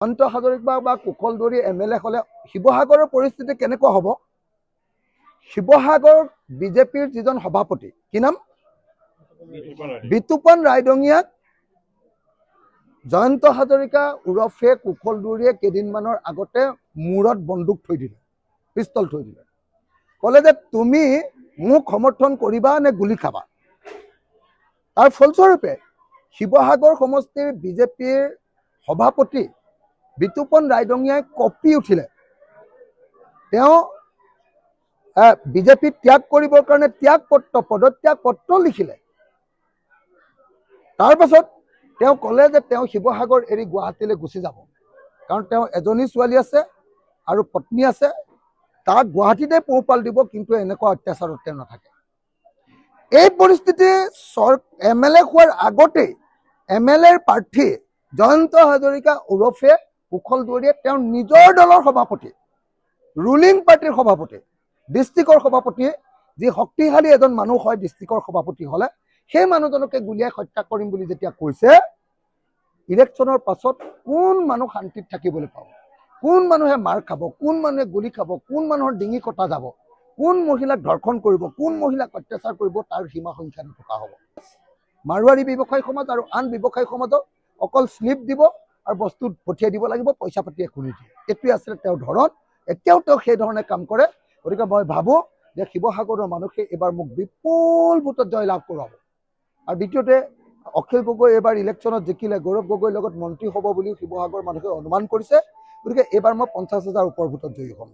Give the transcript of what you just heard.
জয়ন্ত হাজৰিকা বা কুশল দুৱাৰী MLA হলে শিৱসাগৰৰ পৰিস্থিতি কেনেকুৱা হ'ব? শিৱসাগৰ বিজেপিৰ যিজন সভাপতি কি নাম বিতুপন ৰায়দঙিয়াক জয়ন্ত হাজৰিকা উৰফে কুশল দুৱাৰীয়ে কেইদিনমানৰ আগতে মূৰত বন্দুক থৈ দিলে, পিস্তল থৈ দিলে, ক'লে যে তুমি মোক সমৰ্থন কৰিবা নে গুলি খাবা। তাৰ ফলস্বৰূপে শিৱসাগৰ সমষ্টিৰ বিজেপিৰ সভাপতি বিতুপন ৰায়দঙিয়াই কঁপি উঠিলে। তেওঁ বিজেপি ত্যাগ কৰিবৰ কাৰণে পদত্যাগ পত্ৰ লিখিলে। তাৰ পাছত তেওঁ ক'লে যে তেওঁ শিৱসাগৰ এৰি গুৱাহাটীলৈ গুচি যাব, কাৰণ তেওঁ এজনী ছোৱালী আছে আৰু পত্নী আছে, তাক গুৱাহাটীতে পোহপাল দিব, কিন্তু এনেকুৱা অত্যাচাৰত তেওঁ নাথাকে। এই পৰিস্থিতি MLA হোৱাৰ আগতেই MLAৰ প্ৰাৰ্থী জয়ন্ত হাজৰিকা উৰফে কুশল দুৱাৰীয়ে তেওঁৰ নিজৰ দলৰ সভাপতি, ৰুলিং পাৰ্টিৰ সভাপতি, ডিষ্ট্ৰিক্টৰ সভাপতিয়ে, যি শক্তিশালী এজন মানুহ হয় ডিষ্ট্ৰিক্টৰ সভাপতি হলে, সেই মানুহজনকে গুলিয়াই হত্যা কৰিম বুলি যেতিয়া কৈছে, ইলেকশ্যনৰ পাছত কোন মানুহ শান্তিত থাকিবলৈ পাব, কোন মানুহে মাৰ খাব, কোন মানুহে গুলি খাব, কোন মানুহৰ ডিঙি কটা যাব, কোন মহিলাক ধৰ্ষণ কৰিব, কোন মহিলাক অত্যাচাৰ কৰিব, তাৰ সীমা সংখ্যা নথকা হ'ব। মাৰোৱাৰী ব্যৱসায়ী সমাজ আৰু আন ব্যৱসায়ী সমাজক অকল স্লিপ দিব আৰু বস্তু পঠিয়াই দিব লাগিব, পইচা পাতি একো নিদিয়ে। এইটোৱে আছিলে তেওঁৰ ধৰণ। এতিয়াও তেওঁ সেই ধৰণে কাম কৰে। গতিকে মই ভাবোঁ যে শিৱসাগৰৰ মানুহে এইবাৰ মোক বিপুল ভোটত জয়লাভ কৰাব। আৰু দ্বিতীয়তে অখিল গগৈ এইবাৰ ইলেকশ্যনত জিকিলে, গৌৰৱ গগৈৰ লগত মন্ত্ৰী হ'ব বুলি শিৱসাগৰ মানুহে অনুমান কৰিছে। গতিকে এইবাৰ মই 50,000 ওপৰ ভোটত জয়ী হ'ম।